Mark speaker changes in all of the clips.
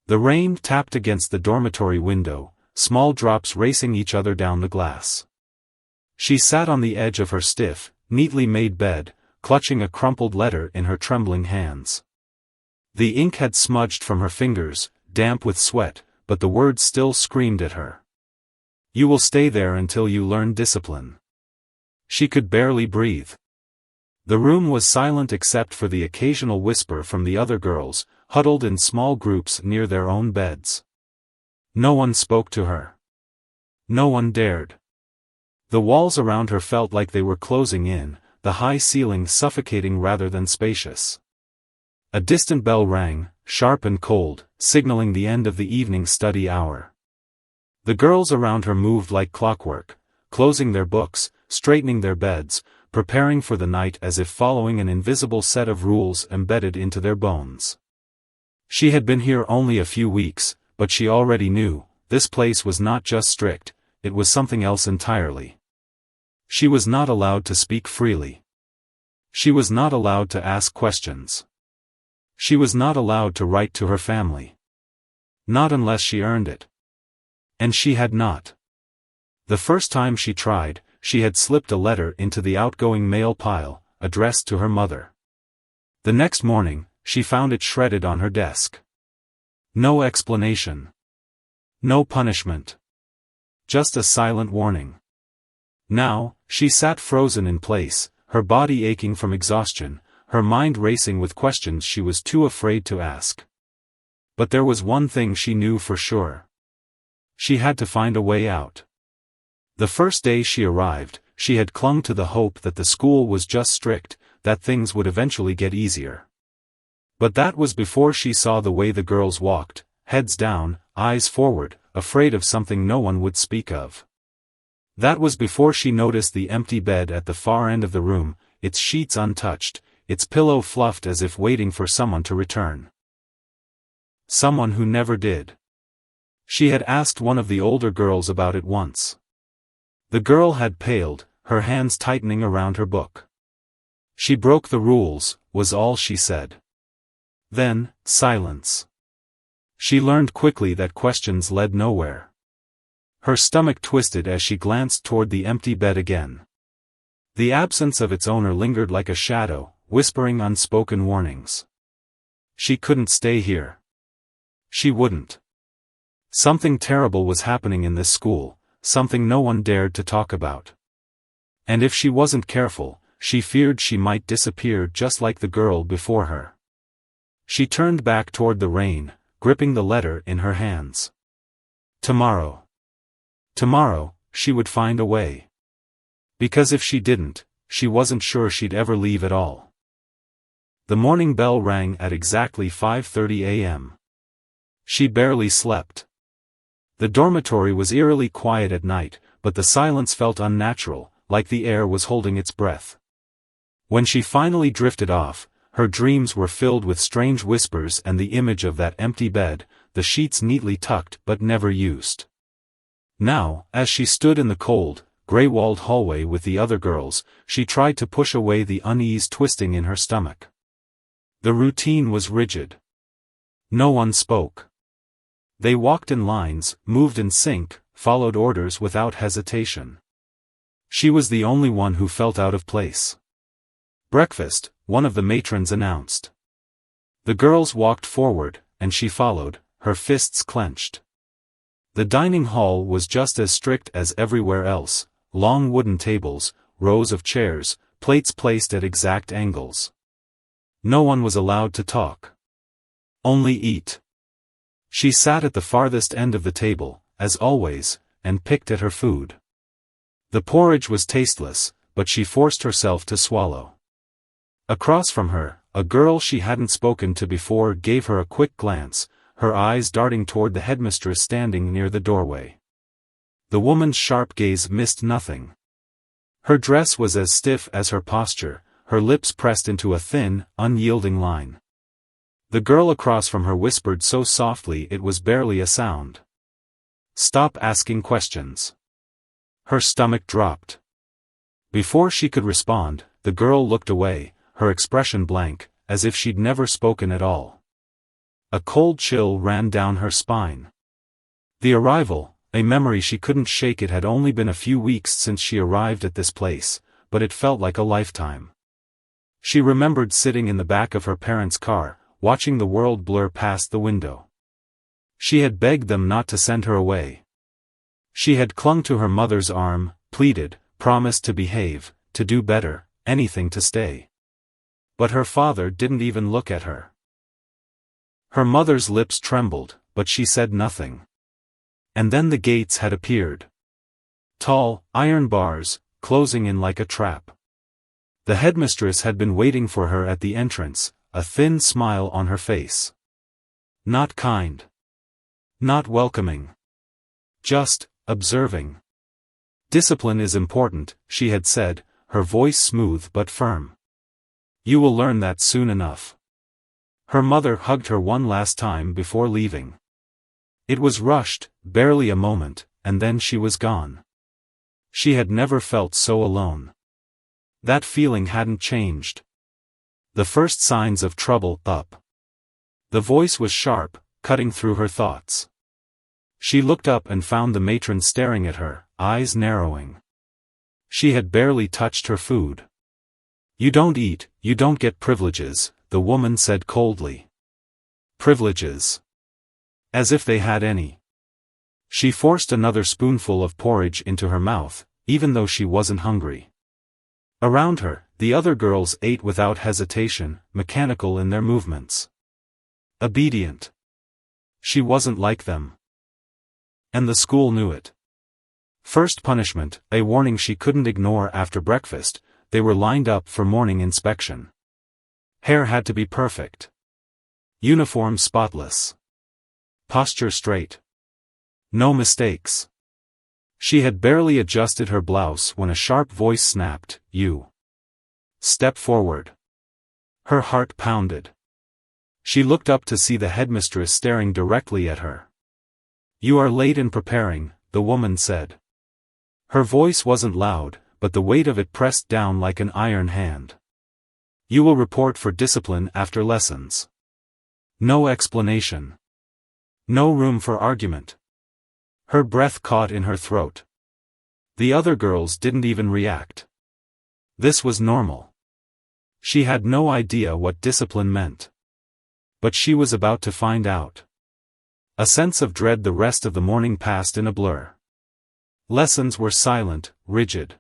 Speaker 1: The rain tapped against the dormitory window, small drops racing each other down the glass. She sat on the edge of her stiff, neatly made bed, clutching a crumpled letter in her trembling hands. The ink had smudged from her fingers, damp with sweat, but the words still screamed at her. "You will stay there until you learn discipline." She could barely breathe. The room was silent except for the occasional whisper from the other girls, huddled in small groups near their own beds. No one spoke to her. No one dared. The walls around her felt like they were closing in, the high ceiling suffocating rather than spacious. A distant bell rang, sharp and cold, signaling the end of the evening study hour. The girls around her moved like clockwork, closing their books, straightening their beds, preparing for the night as if following an invisible set of rules embedded into their bones. She had been here only a few weeks, but she already knew, this place was not just strict, it was something else entirely. She was not allowed to speak freely. She was not allowed to ask questions. She was not allowed to write to her family. Not unless she earned it. And she had not. The first time she tried, she had slipped a letter into the outgoing mail pile, addressed to her mother. The next morning, she found it shredded on her desk. No explanation. No punishment. Just a silent warning. Now, she sat frozen in place, her body aching from exhaustion, her mind racing with questions she was too afraid to ask. But there was one thing she knew for sure. She had to find a way out. The first day she arrived, she had clung to the hope that the school was just strict, that things would eventually get easier. But that was before she saw the way the girls walked, heads down, eyes forward, afraid of something no one would speak of. That was before she noticed the empty bed at the far end of the room, its sheets untouched, its pillow fluffed as if waiting for someone to return. Someone who never did. She had asked one of the older girls about it once. The girl had paled, her hands tightening around her book. She broke the rules, was all she said. Then, silence. She learned quickly that questions led nowhere. Her stomach twisted as she glanced toward the empty bed again. The absence of its owner lingered like a shadow, whispering unspoken warnings. She couldn't stay here. She wouldn't. Something terrible was happening in this school, something no one dared to talk about. And if she wasn't careful, she feared she might disappear just like the girl before her. She turned back toward the rain, gripping the letter in her hands. Tomorrow. Tomorrow, she would find a way. Because if she didn't, she wasn't sure she'd ever leave at all. The morning bell rang at exactly 5:30 a.m. She barely slept. The dormitory was eerily quiet at night, but the silence felt unnatural, like the air was holding its breath. When she finally drifted off, her dreams were filled with strange whispers and the image of that empty bed, the sheets neatly tucked but never used. Now, as she stood in the cold, gray-walled hallway with the other girls, she tried to push away the unease twisting in her stomach. The routine was rigid. No one spoke. They walked in lines, moved in sync, followed orders without hesitation. She was the only one who felt out of place. "Breakfast," one of the matrons announced. The girls walked forward, and she followed, her fists clenched. The dining hall was just as strict as everywhere else, long wooden tables, rows of chairs, plates placed at exact angles. No one was allowed to talk. Only eat. She sat at the farthest end of the table, as always, and picked at her food. The porridge was tasteless, but she forced herself to swallow. Across from her, a girl she hadn't spoken to before gave her a quick glance, her eyes darting toward the headmistress standing near the doorway. The woman's sharp gaze missed nothing. Her dress was as stiff as her posture, her lips pressed into a thin, unyielding line. The girl across from her whispered so softly it was barely a sound. "Stop asking questions." Her stomach dropped. Before she could respond, the girl looked away, her expression blank, as if she'd never spoken at all. A cold chill ran down her spine. The arrival, a memory she couldn't shake. It had only been a few weeks since she arrived at this place, but it felt like a lifetime. She remembered sitting in the back of her parents' car, watching the world blur past the window. She had begged them not to send her away. She had clung to her mother's arm, pleaded, promised to behave, to do better, anything to stay. But her father didn't even look at her. Her mother's lips trembled, but she said nothing. And then the gates had appeared. Tall, iron bars, closing in like a trap. The headmistress had been waiting for her at the entrance, a thin smile on her face. Not kind. Not welcoming. Just observing. Discipline is important, she had said, her voice smooth but firm. You will learn that soon enough. Her mother hugged her one last time before leaving. It was rushed, barely a moment, and then she was gone. She had never felt so alone. That feeling hadn't changed. The first signs of trouble up. The voice was sharp, cutting through her thoughts. She looked up and found the matron staring at her, eyes narrowing. She had barely touched her food. You don't eat, you don't get privileges, the woman said coldly. Privileges. As if they had any. She forced another spoonful of porridge into her mouth, even though she wasn't hungry. Around her, the other girls ate without hesitation, mechanical in their movements. Obedient. She wasn't like them. And the school knew it. First punishment, a warning she couldn't ignore after breakfast, they were lined up for morning inspection. Hair had to be perfect. Uniform spotless. Posture straight. No mistakes. She had barely adjusted her blouse when a sharp voice snapped, "You. Step forward." Her heart pounded. She looked up to see the headmistress staring directly at her. "You are late in preparing," the woman said. Her voice wasn't loud, but the weight of it pressed down like an iron hand. "You will report for discipline after lessons." No explanation. No room for argument. Her breath caught in her throat. The other girls didn't even react. This was normal. She had no idea what discipline meant. But she was about to find out. A sense of dread the rest of the morning passed in a blur. Lessons were silent, rigid.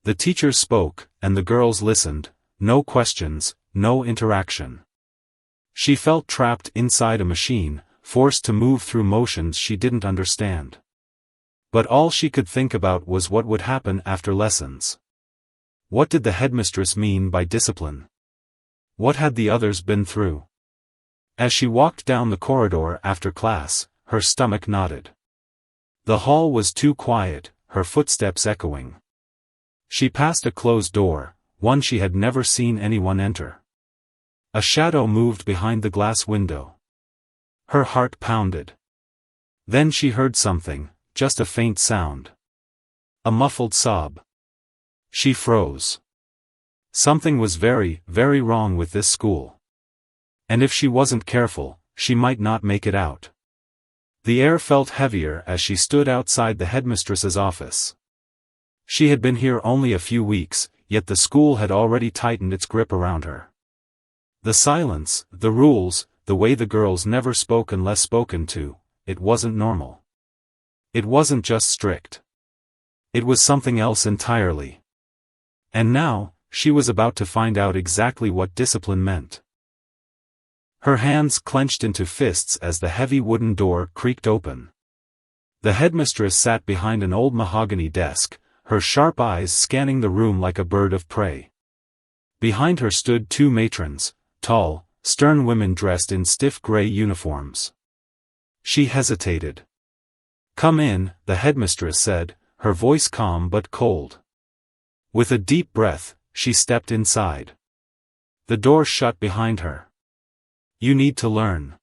Speaker 1: The teachers spoke, and the girls listened, no questions, no interaction. She felt trapped inside a machine, forced to move through motions she didn't understand. But all she could think about was what would happen after lessons. What did the headmistress mean by discipline? What had the others been through? As she walked down the corridor after class, her stomach knotted. The hall was too quiet, her footsteps echoing. She passed a closed door, one she had never seen anyone enter. A shadow moved behind the glass window. Her heart pounded. Then she heard something, just a faint sound. A muffled sob. She froze. Something was very, very wrong with this school. And if she wasn't careful, she might not make it out. The air felt heavier as she stood outside the headmistress's office. She had been here only a few weeks, yet the school had already tightened its grip around her. The silence, the rules, the way the girls never spoke unless spoken to, it wasn't normal. It wasn't just strict. It was something else entirely. And now, she was about to find out exactly what discipline meant. Her hands clenched into fists as the heavy wooden door creaked open. The headmistress sat behind an old mahogany desk, her sharp eyes scanning the room like a bird of prey. Behind her stood two matrons, tall, stern women dressed in stiff gray uniforms. She hesitated. "Come in," the headmistress said, her voice calm but cold. With a deep breath, she stepped inside. The door shut behind her. "You need to learn.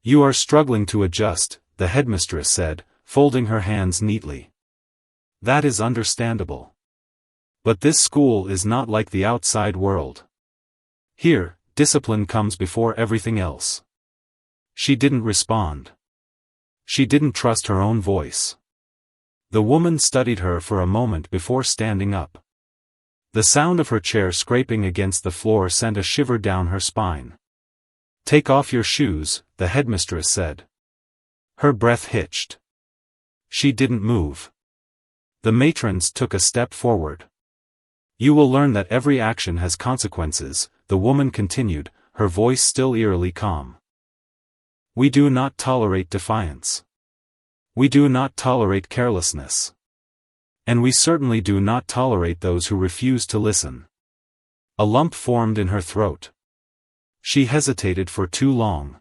Speaker 1: You are struggling to adjust," the headmistress said, folding her hands neatly. "That is understandable. But this school is not like the outside world. Here, discipline comes before everything else. She didn't respond. She didn't trust her own voice. The woman studied her for a moment before standing up. The sound of her chair scraping against the floor sent a shiver down her spine. "Take off your shoes," the headmistress said. Her breath hitched. She didn't move. The matrons took a step forward. "You will learn that every action has consequences," the woman continued, her voice still eerily calm. "We do not tolerate defiance. We do not tolerate carelessness. And we certainly do not tolerate those who refuse to listen." A lump formed in her throat. She hesitated for too long.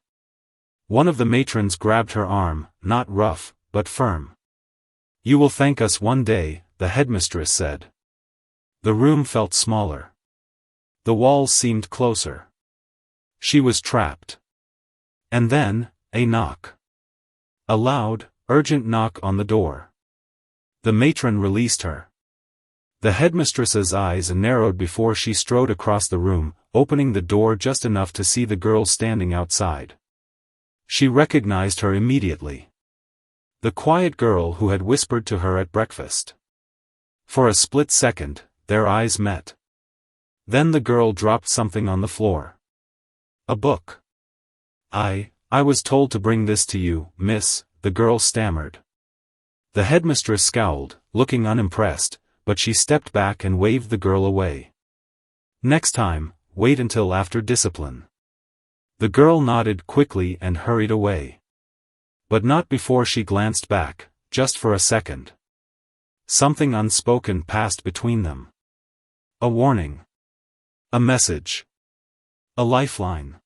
Speaker 1: One of the matrons grabbed her arm, not rough, but firm. "You will thank us one day," the headmistress said. The room felt smaller. The walls seemed closer. She was trapped. And then, a knock. A loud, urgent knock on the door. The matron released her. The headmistress's eyes narrowed before she strode across the room, opening the door just enough to see the girl standing outside. She recognized her immediately. The quiet girl who had whispered to her at breakfast. For a split second, their eyes met. Then the girl dropped something on the floor. A book. I was told to bring this to you, miss," the girl stammered. The headmistress scowled, looking unimpressed, but she stepped back and waved the girl away. "Next time, wait until after discipline." The girl nodded quickly and hurried away. But not before she glanced back, just for a second. Something unspoken passed between them. A warning. A message. A lifeline.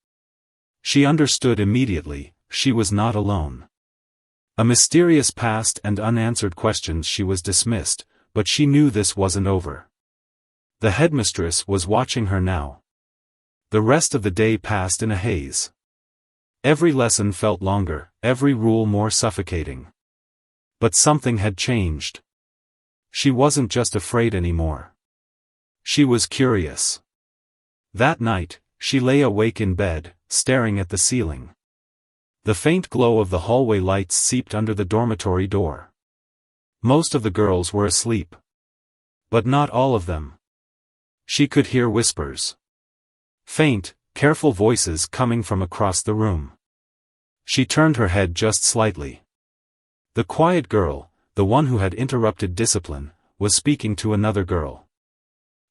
Speaker 1: She understood immediately, she was not alone. A mysterious past and unanswered questions. She was dismissed, but she knew this wasn't over. The headmistress was watching her now. The rest of the day passed in a haze. Every lesson felt longer, every rule more suffocating. But something had changed. She wasn't just afraid anymore. She was curious. That night, she lay awake in bed, staring at the ceiling. The faint glow of the hallway lights seeped under the dormitory door. Most of the girls were asleep. But not all of them. She could hear whispers. Faint, careful voices coming from across the room. She turned her head just slightly. The quiet girl, the one who had interrupted discipline, was speaking to another girl.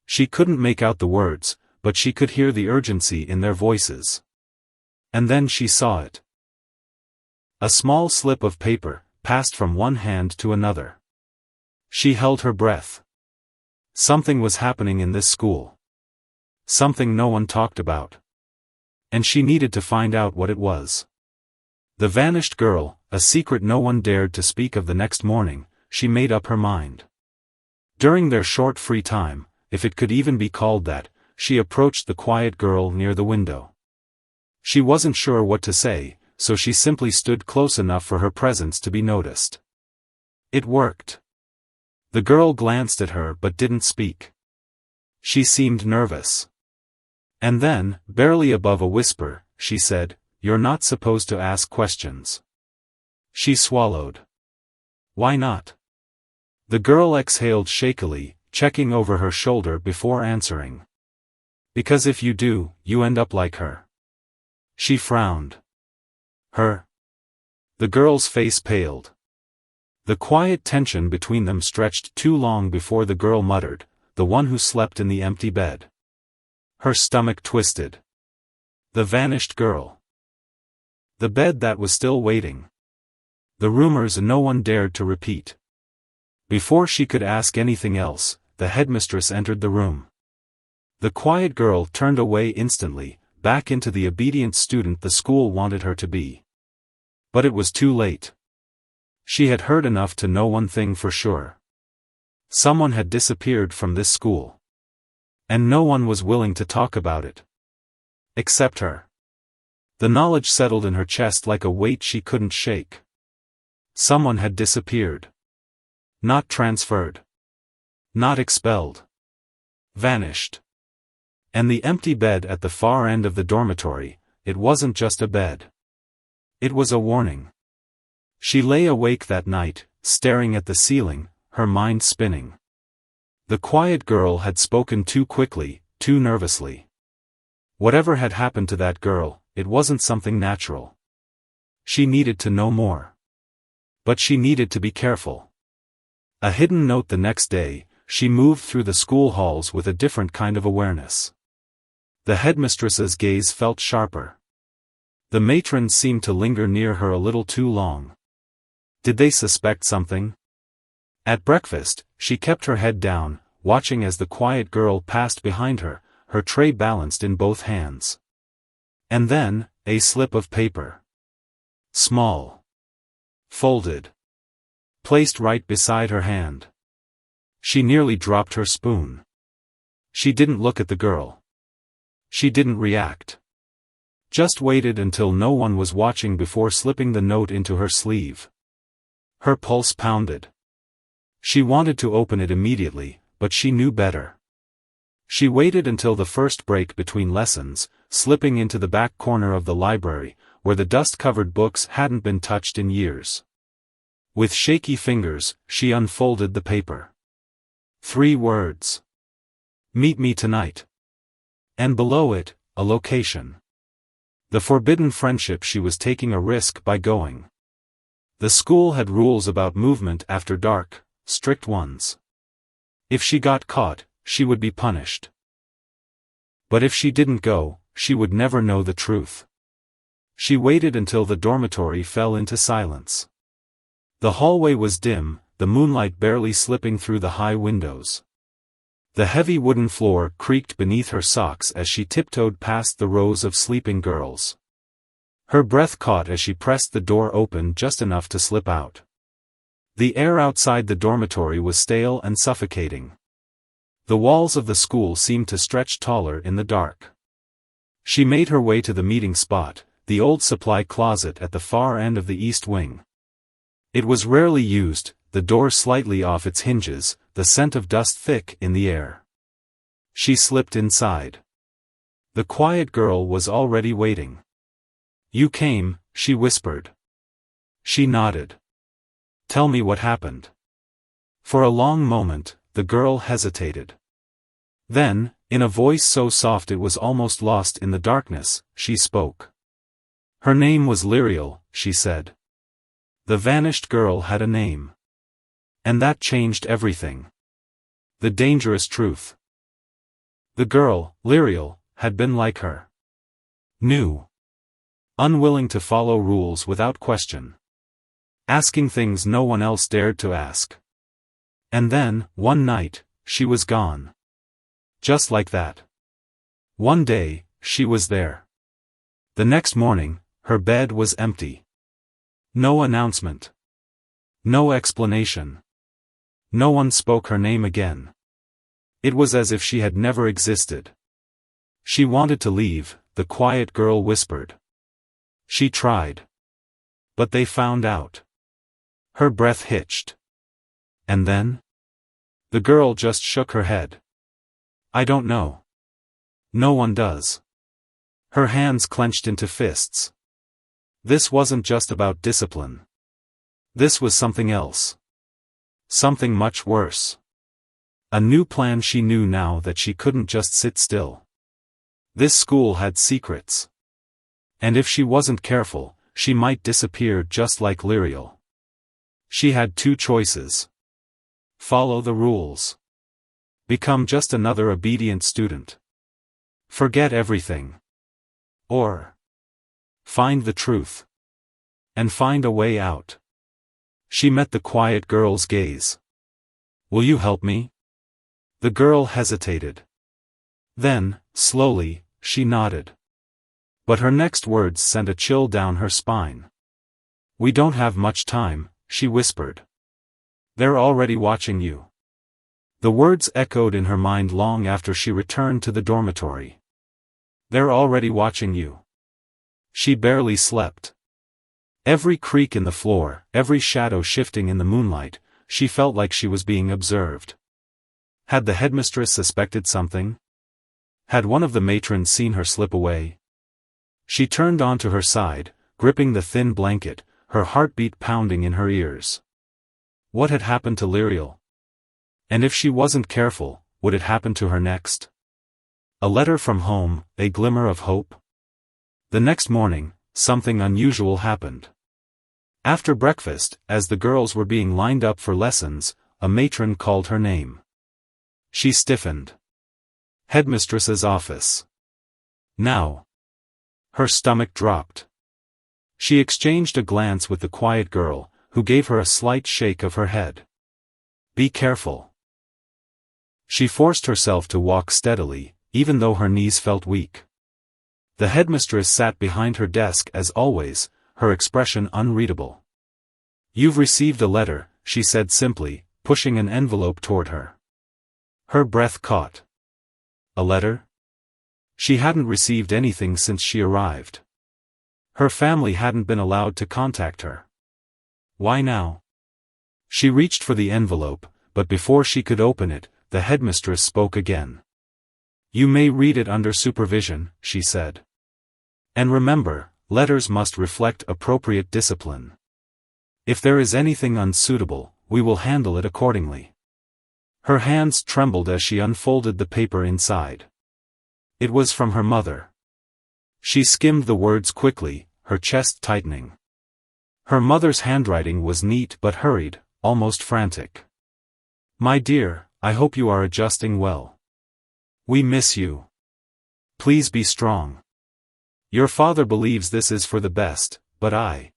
Speaker 1: She couldn't make out the words, but she could hear the urgency in their voices. And then she saw it. A small slip of paper passed from one hand to another. She held her breath. Something was happening in this school. Something no one talked about. And she needed to find out what it was. The vanished girl, a secret no one dared to speak of. The next morning, she made up her mind. During their short free time, if it could even be called that, she approached the quiet girl near the window. She wasn't sure what to say, so she simply stood close enough for her presence to be noticed. It worked. The girl glanced at her but didn't speak. She seemed nervous. And then, barely above a whisper, she said, "You're not supposed to ask questions." She swallowed. "Why not?" The girl exhaled shakily, checking over her shoulder before answering. "Because if you do, you end up like her." She frowned. Her? The girl's face paled. The quiet tension between them stretched too long before the girl muttered, "The one who slept in the empty bed." Her stomach twisted. The vanished girl. The bed that was still waiting. The rumors no one dared to repeat. Before she could ask anything else, the headmistress entered the room. The quiet girl turned away instantly, back into the obedient student the school wanted her to be. But it was too late. She had heard enough to know one thing for sure. Someone had disappeared from this school. And no one was willing to talk about it. Except her. The knowledge settled in her chest like a weight she couldn't shake. Someone had disappeared. Not transferred. Not expelled. Vanished. And the empty bed at the far end of the dormitory, it wasn't just a bed. It was a warning. She lay awake that night, staring at the ceiling, her mind spinning. The quiet girl had spoken too quickly, too nervously. Whatever had happened to that girl, it wasn't something natural. She needed to know more. But she needed to be careful. A hidden note the next day, she moved through the school halls with a different kind of awareness. The headmistress's gaze felt sharper. The matrons seemed to linger near her a little too long. Did they suspect something? At breakfast, she kept her head down, watching as the quiet girl passed behind her, her tray balanced in both hands. And then, a slip of paper. Small. Folded. Placed right beside her hand. She nearly dropped her spoon. She didn't look at the girl. She didn't react. Just waited until no one was watching before slipping the note into her sleeve. Her pulse pounded. She wanted to open it immediately, but she knew better. She waited until the first break between lessons, slipping into the back corner of the library, where the dust-covered books hadn't been touched in years. With shaky fingers, she unfolded the paper. 3 words. Meet me tonight. And below it, a location. The forbidden friendship she was taking a risk by going. The school had rules about movement after dark, strict ones. If she got caught, she would be punished. But if she didn't go, she would never know the truth. She waited until the dormitory fell into silence. The hallway was dim, the moonlight barely slipping through the high windows. The heavy wooden floor creaked beneath her socks as she tiptoed past the rows of sleeping girls. Her breath caught as she pressed the door open just enough to slip out. The air outside the dormitory was stale and suffocating. The walls of the school seemed to stretch taller in the dark. She made her way to the meeting spot, the old supply closet at the far end of the east wing. It was rarely used, the door slightly off its hinges, the scent of dust thick in the air. She slipped inside. The quiet girl was already waiting. "You came," she whispered. She nodded. "Tell me what happened." For a long moment, the girl hesitated. Then, in a voice so soft it was almost lost in the darkness, she spoke. Her name was Lyriel, she said. The vanished girl had a name. And that changed everything. The dangerous truth. The girl, Lyriel, had been like her. New. Unwilling to follow rules without question. Asking things no one else dared to ask. And then, one night, she was gone. Just like that. One day, she was there. The next morning, her bed was empty. No announcement. No explanation. No one spoke her name again. It was as if she had never existed. She wanted to leave, the quiet girl whispered. She tried. But they found out. Her breath hitched. And then? The girl just shook her head. I don't know. No one does. Her hands clenched into fists. This wasn't just about discipline. This was something else. Something much worse. A new plan. She knew now that she couldn't just sit still. This school had secrets. And if she wasn't careful, she might disappear just like Lyriel. She had two choices. Follow the rules. Become just another obedient student. Forget everything. Or find the truth. And find a way out. She met the quiet girl's gaze. Will you help me? The girl hesitated. Then, slowly, she nodded. But her next words sent a chill down her spine. We don't have much time, she whispered. They're already watching you. The words echoed in her mind long after she returned to the dormitory. They're already watching you. She barely slept. Every creak in the floor, every shadow shifting in the moonlight, she felt like she was being observed. Had the headmistress suspected something? Had one of the matrons seen her slip away? She turned onto her side, gripping the thin blanket, her heartbeat pounding in her ears. What had happened to Lyriel? And if she wasn't careful, would it happen to her next? A letter from home, a glimmer of hope? The next morning, something unusual happened. After breakfast, as the girls were being lined up for lessons, a matron called her name. She stiffened. Headmistress's office. Now. Her stomach dropped. She exchanged a glance with the quiet girl, who gave her a slight shake of her head. Be careful. She forced herself to walk steadily, even though her knees felt weak. The headmistress sat behind her desk as always, her expression unreadable. You've received a letter, she said simply, pushing an envelope toward her. Her breath caught. A letter? She hadn't received anything since she arrived. Her family hadn't been allowed to contact her. Why now? She reached for the envelope, but before she could open it, the headmistress spoke again. You may read it under supervision, she said. And remember, letters must reflect appropriate discipline. If there is anything unsuitable, we will handle it accordingly. Her hands trembled as she unfolded the paper inside. It was from her mother. She skimmed the words quickly, her chest tightening. Her mother's handwriting was neat but hurried, almost frantic. My dear, I hope you are adjusting well. We miss you. Please be strong. Your father believes this is for the best, but I.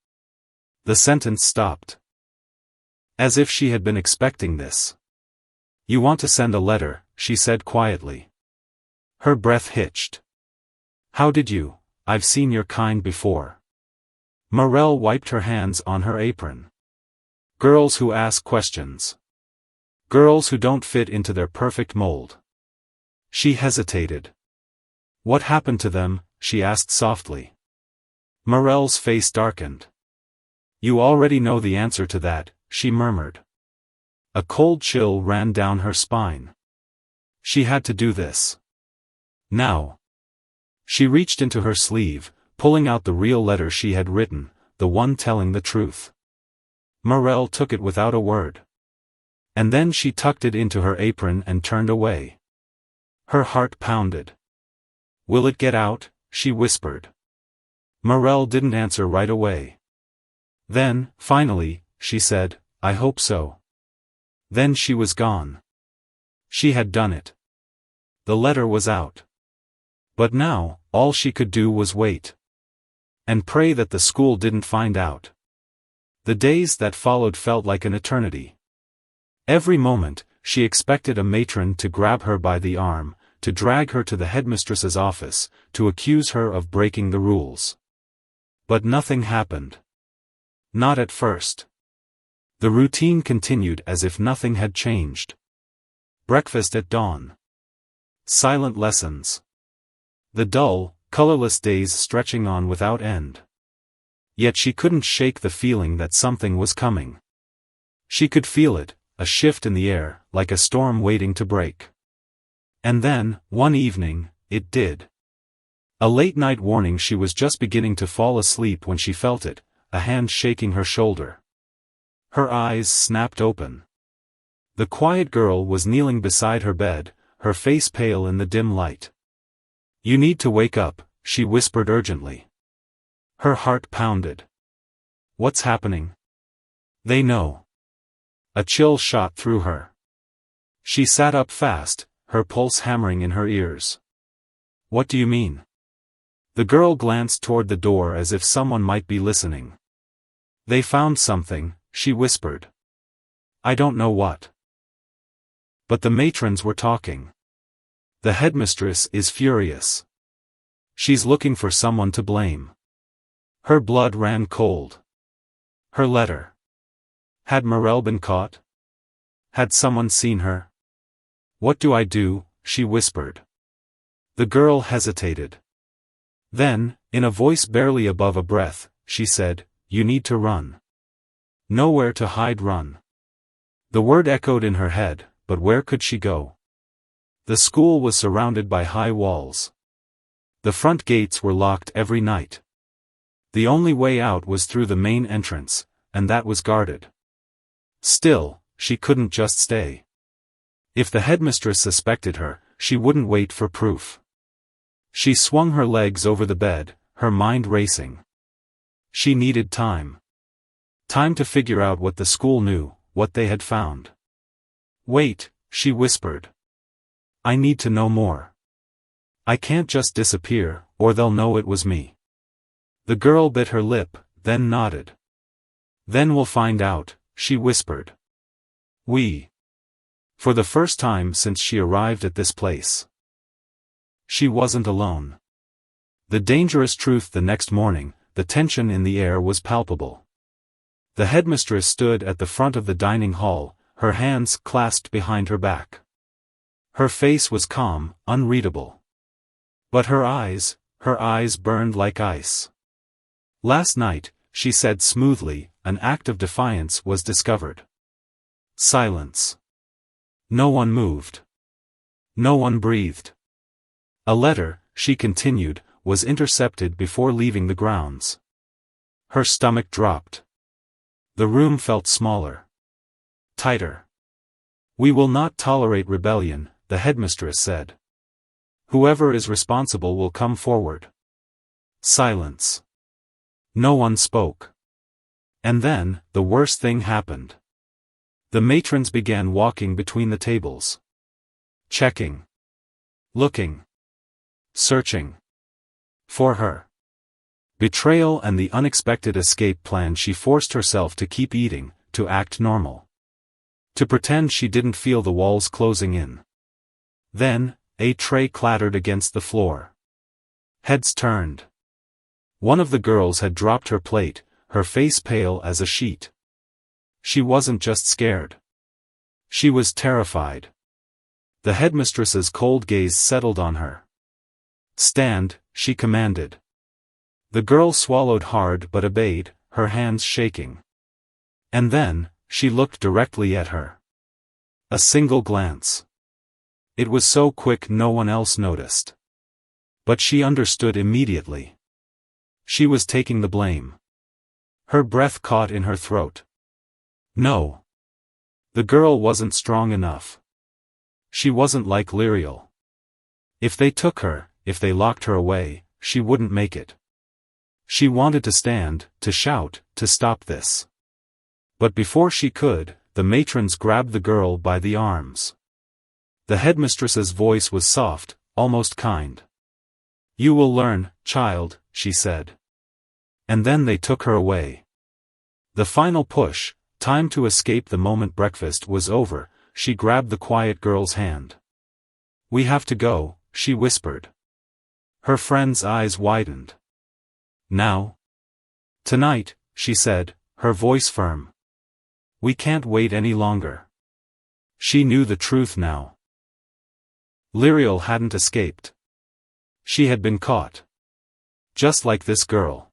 Speaker 1: The sentence stopped. As if she had been expecting this. You want to send a letter, she said quietly. Her breath hitched. How did you? I've seen your kind before. Morel wiped her hands on her apron. Girls who ask questions. Girls who don't fit into their perfect mold. She hesitated. What happened to them? She asked softly. Morel's face darkened. You already know the answer to that, she murmured. A cold chill ran down her spine. She had to do this. Now. She reached into her sleeve, pulling out the real letter she had written, the one telling the truth. Morel took it without a word. And then she tucked it into her apron and turned away. Her heart pounded. Will it get out? She whispered. Morel didn't answer right away. Then, finally, she said, I hope so. Then she was gone. She had done it. The letter was out. But now, all she could do was wait. And pray that the school didn't find out. The days that followed felt like an eternity. Every moment, she expected a matron to grab her by the arm, to drag her to the headmistress's office, to accuse her of breaking the rules. But nothing happened. Not at first. The routine continued as if nothing had changed. Breakfast at dawn. Silent lessons. The dull, colorless days stretching on without end. Yet she couldn't shake the feeling that something was coming. She could feel it, a shift in the air, like a storm waiting to break. And then, one evening, it did. A late-night warning. She was just beginning to fall asleep when she felt it, a hand shaking her shoulder. Her eyes snapped open. The quiet girl was kneeling beside her bed, her face pale in the dim light. You need to wake up, she whispered urgently. Her heart pounded. What's happening? They know. A chill shot through her. She sat up fast, her pulse hammering in her ears. What do you mean? The girl glanced toward the door as if someone might be listening. They found something, she whispered. I don't know what. But the matrons were talking. The headmistress is furious. She's looking for someone to blame. Her blood ran cold. Her letter. Had Morel been caught? Had someone seen her? What do I do? She whispered. The girl hesitated. Then, in a voice barely above a breath, she said, You need to run. Nowhere to hide. Run. The word echoed in her head, but where could she go? The school was surrounded by high walls. The front gates were locked every night. The only way out was through the main entrance, and that was guarded. Still, she couldn't just stay. If the headmistress suspected her, she wouldn't wait for proof. She swung her legs over the bed, her mind racing. She needed time. Time to figure out what the school knew, what they had found. Wait, she whispered. I need to know more. I can't just disappear, or they'll know it was me. The girl bit her lip, then nodded. Then we'll find out, she whispered. We. For the first time since she arrived at this place. She wasn't alone. The dangerous truth the next morning, the tension in the air was palpable. The headmistress stood at the front of the dining hall, her hands clasped behind her back. Her face was calm, unreadable. But her eyes burned like ice. Last night, she said smoothly, an act of defiance was discovered. Silence. No one moved. No one breathed. A letter, she continued, was intercepted before leaving the grounds. Her stomach dropped. The room felt smaller. Tighter. We will not tolerate rebellion, the headmistress said. Whoever is responsible will come forward. Silence. No one spoke. And then, the worst thing happened. The matrons began walking between the tables. Checking. Looking. Searching. For her. Betrayal and the unexpected escape plan. She forced herself to keep eating, to act normal. To pretend she didn't feel the walls closing in. Then, a tray clattered against the floor. Heads turned. One of the girls had dropped her plate, her face pale as a sheet. She wasn't just scared. She was terrified. The headmistress's cold gaze settled on her. Stand, she commanded. The girl swallowed hard but obeyed, her hands shaking. And then, she looked directly at her. A single glance. It was so quick no one else noticed. But she understood immediately. She was taking the blame. Her breath caught in her throat. No. The girl wasn't strong enough. She wasn't like Lyriel. If they took her, if they locked her away, she wouldn't make it. She wanted to stand, to shout, to stop this. But before she could, the matrons grabbed the girl by the arms. The headmistress's voice was soft, almost kind. You will learn, child, she said. And then they took her away. The final push, time to escape. The moment breakfast was over, she grabbed the quiet girl's hand. We have to go, she whispered. Her friend's eyes widened. Now? Tonight, she said, her voice firm. We can't wait any longer. She knew the truth now. Lyriel hadn't escaped. She had been caught. Just like this girl.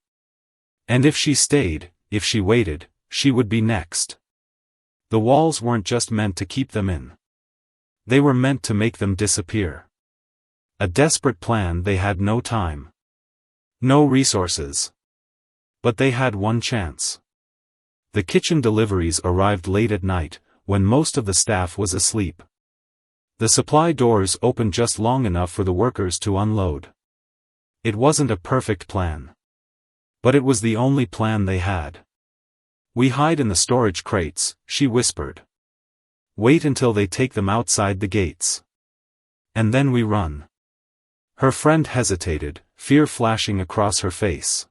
Speaker 1: And if she stayed, if she waited, she would be next. The walls weren't just meant to keep them in. They were meant to make them disappear. A desperate plan. They had no time. No resources. But they had one chance. The kitchen deliveries arrived late at night, when most of the staff was asleep. The supply doors opened just long enough for the workers to unload. It wasn't a perfect plan. But it was the only plan they had. We hide in the storage crates, she whispered. Wait until they take them outside the gates. And then we run. Her friend hesitated, fear flashing across her face.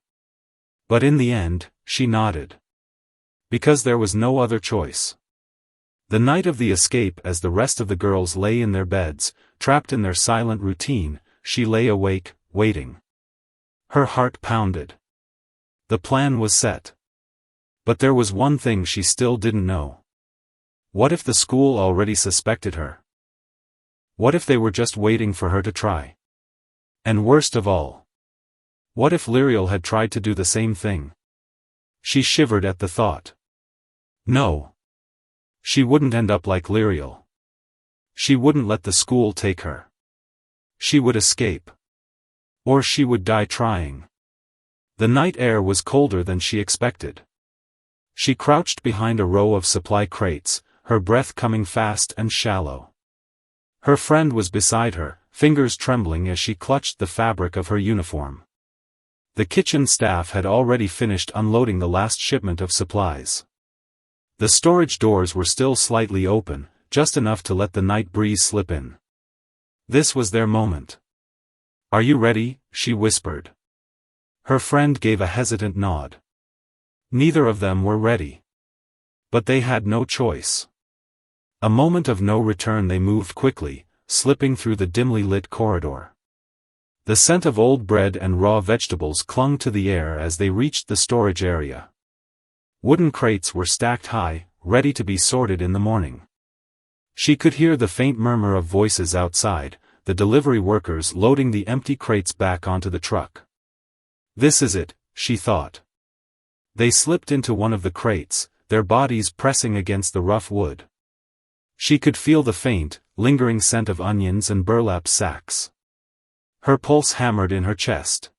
Speaker 1: But in the end, she nodded. Because there was no other choice. The night of the escape, as the rest of the girls lay in their beds, trapped in their silent routine, she lay awake, waiting. Her heart pounded. The plan was set. But there was one thing she still didn't know. What if the school already suspected her? What if they were just waiting for her to try? And worst of all, what if Lyriel had tried to do the same thing? She shivered at the thought. No. She wouldn't end up like Lyriel. She wouldn't let the school take her. She would escape. Or she would die trying. The night air was colder than she expected. She crouched behind a row of supply crates, her breath coming fast and shallow. Her friend was beside her, fingers trembling as she clutched the fabric of her uniform. The kitchen staff had already finished unloading the last shipment of supplies. The storage doors were still slightly open, just enough to let the night breeze slip in. This was their moment. "Are you ready?" she whispered. Her friend gave a hesitant nod. Neither of them were ready. But they had no choice. A moment of no return, they moved quickly, slipping through the dimly lit corridor. The scent of old bread and raw vegetables clung to the air as they reached the storage area. Wooden crates were stacked high, ready to be sorted in the morning. She could hear the faint murmur of voices outside, the delivery workers loading the empty crates back onto the truck. This is it, she thought. They slipped into one of the crates, their bodies pressing against the rough wood. She could feel the faint, lingering scent of onions and burlap sacks. Her pulse hammered in her chest.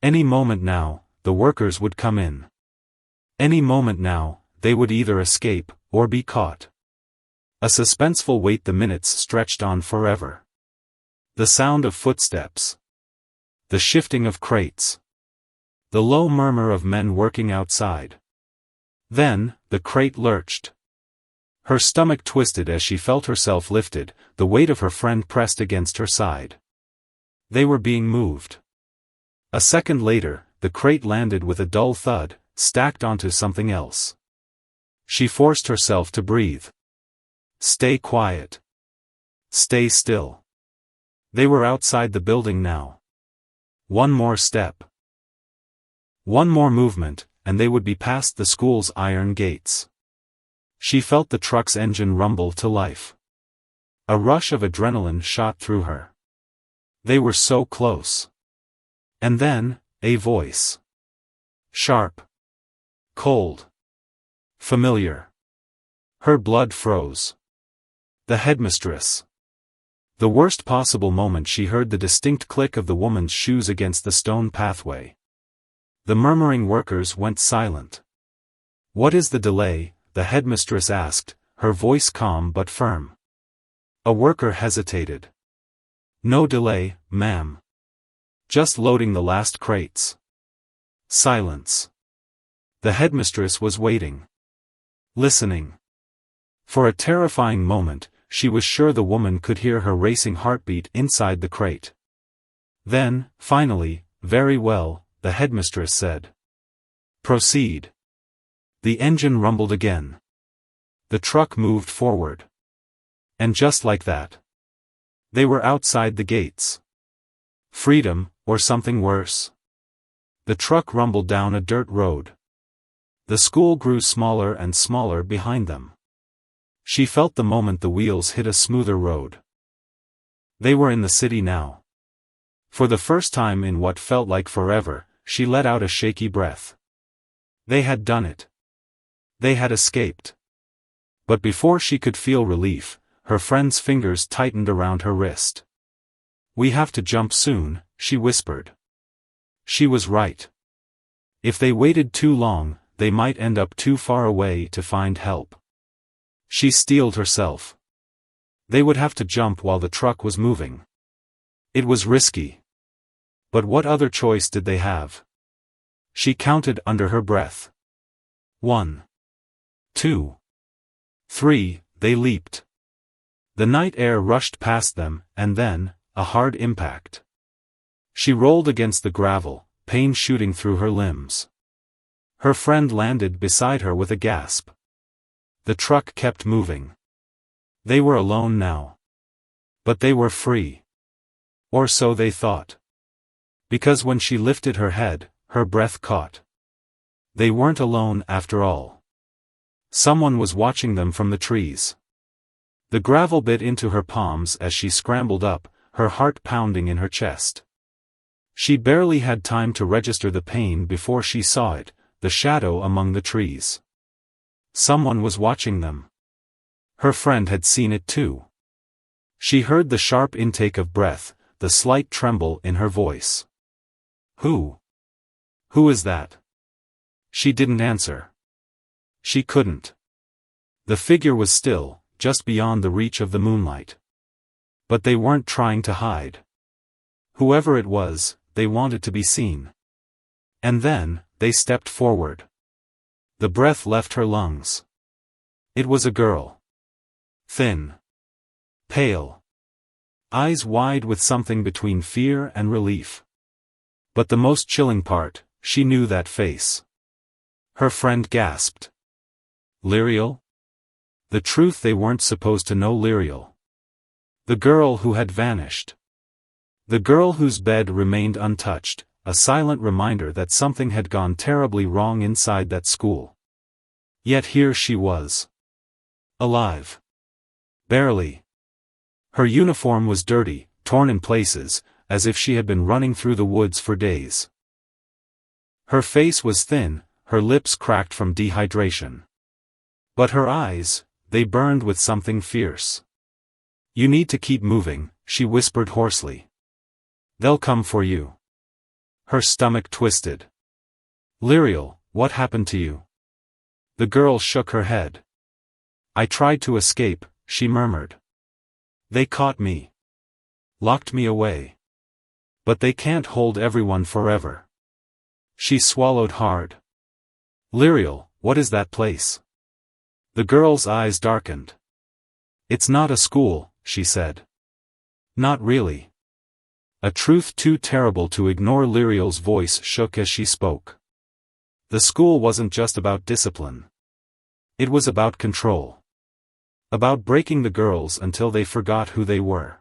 Speaker 1: Any moment now, the workers would come in. Any moment now, they would either escape, or be caught. A suspenseful wait. The minutes stretched on forever. The sound of footsteps. The shifting of crates. The low murmur of men working outside. Then, the crate lurched. Her stomach twisted as she felt herself lifted, the weight of her friend pressed against her side. They were being moved. A second later, the crate landed with a dull thud, stacked onto something else. She forced herself to breathe. Stay quiet. Stay still. They were outside the building now. One more step. One more movement, and they would be past the school's iron gates. She felt the truck's engine rumble to life. A rush of adrenaline shot through her. They were so close. And then, a voice. Sharp. Cold. Familiar. Her blood froze. The headmistress. The worst possible moment, she heard the distinct click of the woman's shoes against the stone pathway. The murmuring workers went silent. "What is the delay?" the headmistress asked, her voice calm but firm. A worker hesitated. "No delay, ma'am. Just loading the last crates." Silence. The headmistress was waiting. Listening. For a terrifying moment, she was sure the woman could hear her racing heartbeat inside the crate. Then, finally, "Very well," the headmistress said. "Proceed." The engine rumbled again. The truck moved forward. And just like that, they were outside the gates. Freedom, or something worse. The truck rumbled down a dirt road. The school grew smaller and smaller behind them. She felt the moment the wheels hit a smoother road. They were in the city now. For the first time in what felt like forever, she let out a shaky breath. They had done it. They had escaped. But before she could feel relief, her friend's fingers tightened around her wrist. "We have to jump soon," she whispered. She was right. If they waited too long, they might end up too far away to find help. She steeled herself. They would have to jump while the truck was moving. It was risky. But what other choice did they have? She counted under her breath. 1, 2, 3, they leaped. The night air rushed past them, and then, a hard impact. She rolled against the gravel, pain shooting through her limbs. Her friend landed beside her with a gasp. The truck kept moving. They were alone now. But they were free. Or so they thought. Because when she lifted her head, her breath caught. They weren't alone after all. Someone was watching them from the trees. The gravel bit into her palms as she scrambled up, her heart pounding in her chest. She barely had time to register the pain before she saw it, the shadow among the trees. Someone was watching them. Her friend had seen it too. She heard the sharp intake of breath, the slight tremble in her voice. Who? Who is that? She didn't answer. She couldn't. The figure was still, just beyond the reach of the moonlight. But they weren't trying to hide. Whoever it was, they wanted to be seen. And then, they stepped forward. The breath left her lungs. It was a girl. Thin. Pale. Eyes wide with something between fear and relief. But the most chilling part, she knew that face. Her friend gasped. Lyriel? The truth, they weren't supposed to know Lyriel. The girl who had vanished. The girl whose bed remained untouched, a silent reminder that something had gone terribly wrong inside that school. Yet here she was. Alive. Barely. Her uniform was dirty, torn in places, as if she had been running through the woods for days. Her face was thin, her lips cracked from dehydration. But her eyes, they burned with something fierce. You need to keep moving, she whispered hoarsely. They'll come for you. Her stomach twisted. Lyriel, what happened to you? The girl shook her head. I tried to escape, she murmured. They caught me. Locked me away. But they can't hold everyone forever. She swallowed hard. Lyriel, what is that place? The girl's eyes darkened. It's not a school, she said. Not really. A truth too terrible to ignore. Lyriel's voice shook as she spoke. The school wasn't just about discipline. It was about control. About breaking the girls until they forgot who they were.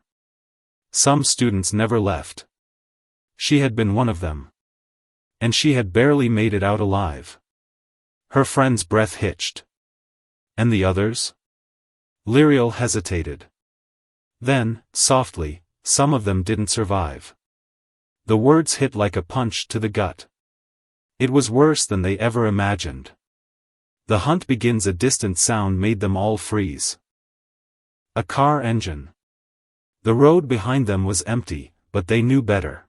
Speaker 1: Some students never left. She had been one of them. And she had barely made it out alive. Her friend's breath hitched. And the others? Lyriel hesitated. Then, softly, some of them didn't survive. The words hit like a punch to the gut. It was worse than they ever imagined. The hunt begins. A distant sound made them all freeze. A car engine. The road behind them was empty, but they knew better.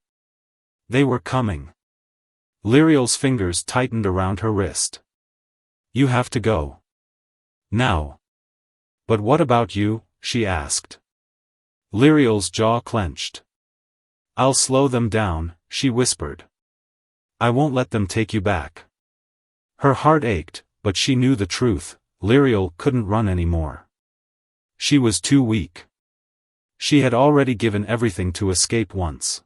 Speaker 1: They were coming. Lyriel's fingers tightened around her wrist. You have to go. Now. But what about you? She asked. Lyriel's jaw clenched. I'll slow them down, she whispered. I won't let them take you back. Her heart ached, but she knew the truth. Lyriel couldn't run anymore. She was too weak. She had already given everything to escape once.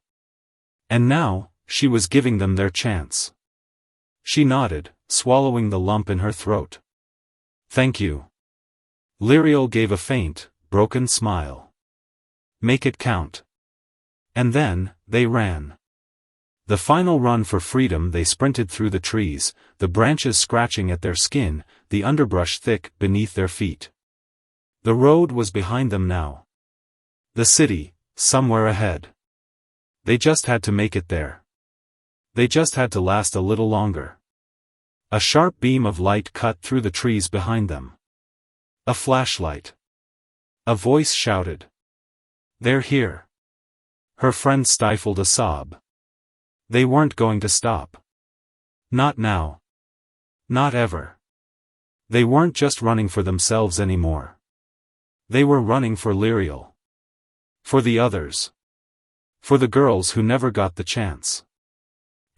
Speaker 1: And now, she was giving them their chance. She nodded, swallowing the lump in her throat. Thank you. Lyriel gave a faint, broken smile. Make it count. And then, they ran. The final run for freedom. They sprinted through the trees, the branches scratching at their skin, the underbrush thick beneath their feet. The road was behind them now. The city, somewhere ahead. They just had to make it there. They just had to last a little longer. A sharp beam of light cut through the trees behind them. A flashlight. A voice shouted. They're here. Her friend stifled a sob. They weren't going to stop. Not now. Not ever. They weren't just running for themselves anymore. They were running for Lyriel. For the others. For the girls who never got the chance.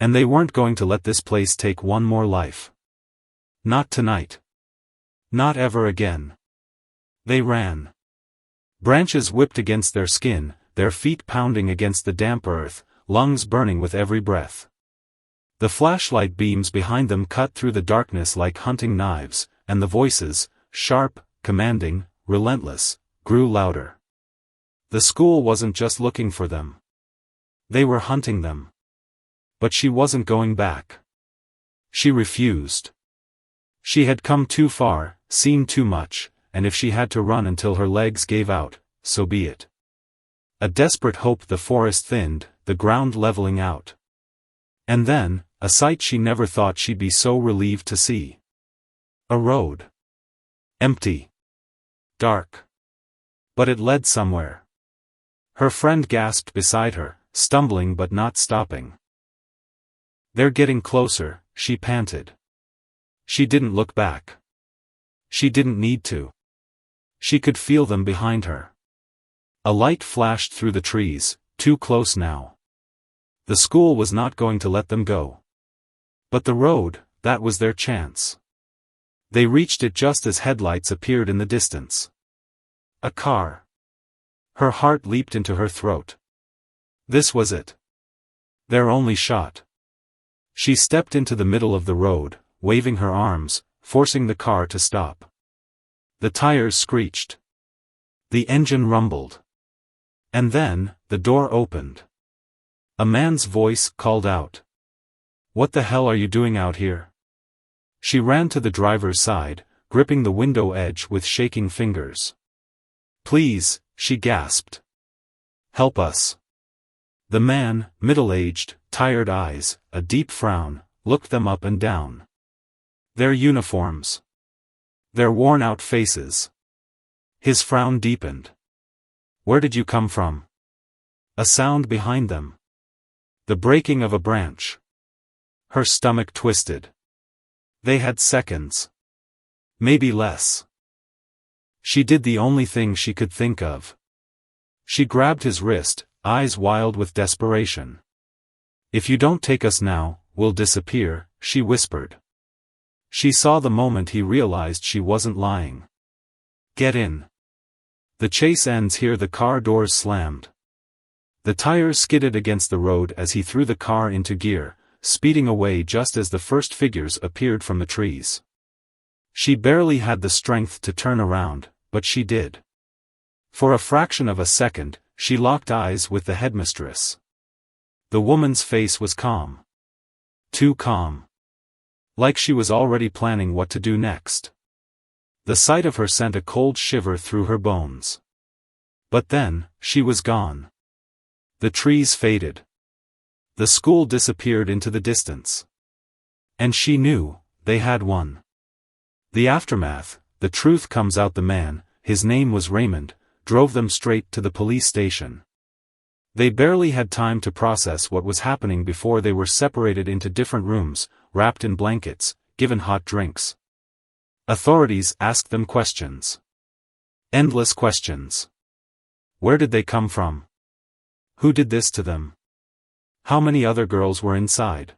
Speaker 1: And they weren't going to let this place take one more life. Not tonight. Not ever again. They ran. Branches whipped against their skin, their feet pounding against the damp earth, lungs burning with every breath. The flashlight beams behind them cut through the darkness like hunting knives, and the voices, sharp, commanding, relentless, grew louder. The school wasn't just looking for them. They were hunting them. But she wasn't going back. She refused. She had come too far, seen too much, and if she had to run until her legs gave out, so be it. A desperate hope. The forest thinned, the ground leveling out. And then, a sight she never thought she'd be so relieved to see. A road. Empty. Dark. But it led somewhere. Her friend gasped beside her, stumbling but not stopping. They're getting closer, she panted. She didn't look back. She didn't need to. She could feel them behind her. A light flashed through the trees, too close now. The school was not going to let them go. But the road, that was their chance. They reached it just as headlights appeared in the distance. A car. Her heart leaped into her throat. This was it. Their only shot. She stepped into the middle of the road, waving her arms, forcing the car to stop. The tires screeched. The engine rumbled. And then, the door opened. A man's voice called out. "What the hell are you doing out here?" She ran to the driver's side, gripping the window edge with shaking fingers. "Please," she gasped. "Help us." The man, middle-aged, tired eyes, a deep frown, looked them up and down. Their uniforms. Their worn-out faces. His frown deepened. "Where did you come from?" A sound behind them. The breaking of a branch. Her stomach twisted. They had seconds. Maybe less. She did the only thing she could think of. She grabbed his wrist, eyes wild with desperation. "If you don't take us now, we'll disappear," she whispered. She saw the moment he realized she wasn't lying. "Get in. The chase ends here." The car doors slammed. The tires skidded against the road as he threw the car into gear, speeding away just as the first figures appeared from the trees. She barely had the strength to turn around, but she did. For a fraction of a second, she locked eyes with the headmistress. The woman's face was calm. Too calm. Like she was already planning what to do next. The sight of her sent a cold shiver through her bones. But then, she was gone. The trees faded. The school disappeared into the distance. And she knew, they had won. The aftermath, the truth comes out. The man, his name was Raymond, drove them straight to the police station. They barely had time to process what was happening before they were separated into different rooms, wrapped in blankets, given hot drinks. Authorities asked them questions. Endless questions. Where did they come from? Who did this to them? How many other girls were inside?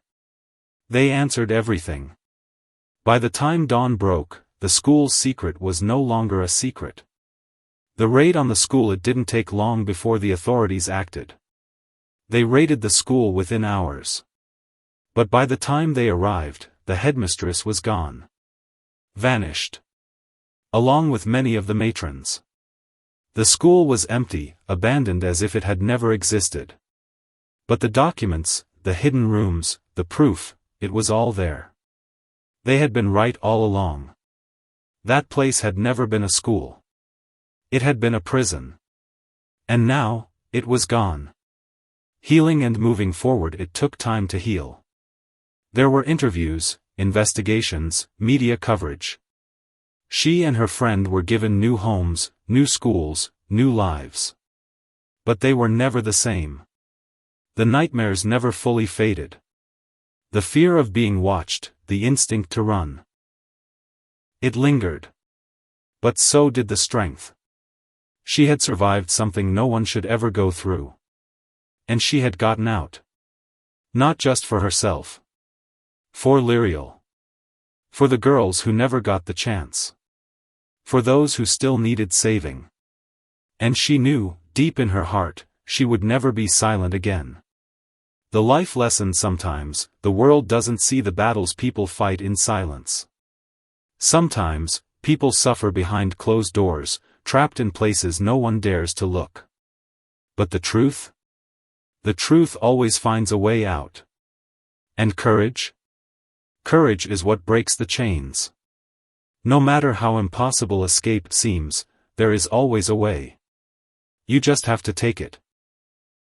Speaker 1: They answered everything. By the time dawn broke, the school's secret was no longer a secret. The raid on the school, it didn't take long before the authorities acted. They raided the school within hours. But by the time they arrived, the headmistress was gone. Vanished. Along with many of the matrons. The school was empty, abandoned as if it had never existed. But the documents, the hidden rooms, the proof, it was all there. They had been right all along. That place had never been a school. It had been a prison. And now, it was gone. Healing and moving forward, it took time to heal. There were interviews, investigations, media coverage. She and her friend were given new homes, new schools, new lives. But they were never the same. The nightmares never fully faded. The fear of being watched, the instinct to run. It lingered. But so did the strength. She had survived something no one should ever go through. And she had gotten out. Not just for herself. For Lyriel. For the girls who never got the chance. For those who still needed saving. And she knew, deep in her heart, she would never be silent again. The life lesson: sometimes, the world doesn't see the battles people fight in silence. Sometimes, people suffer behind closed doors, trapped in places no one dares to look. But the truth? The truth always finds a way out. And courage? Courage is what breaks the chains. No matter how impossible escape seems, there is always a way. You just have to take it.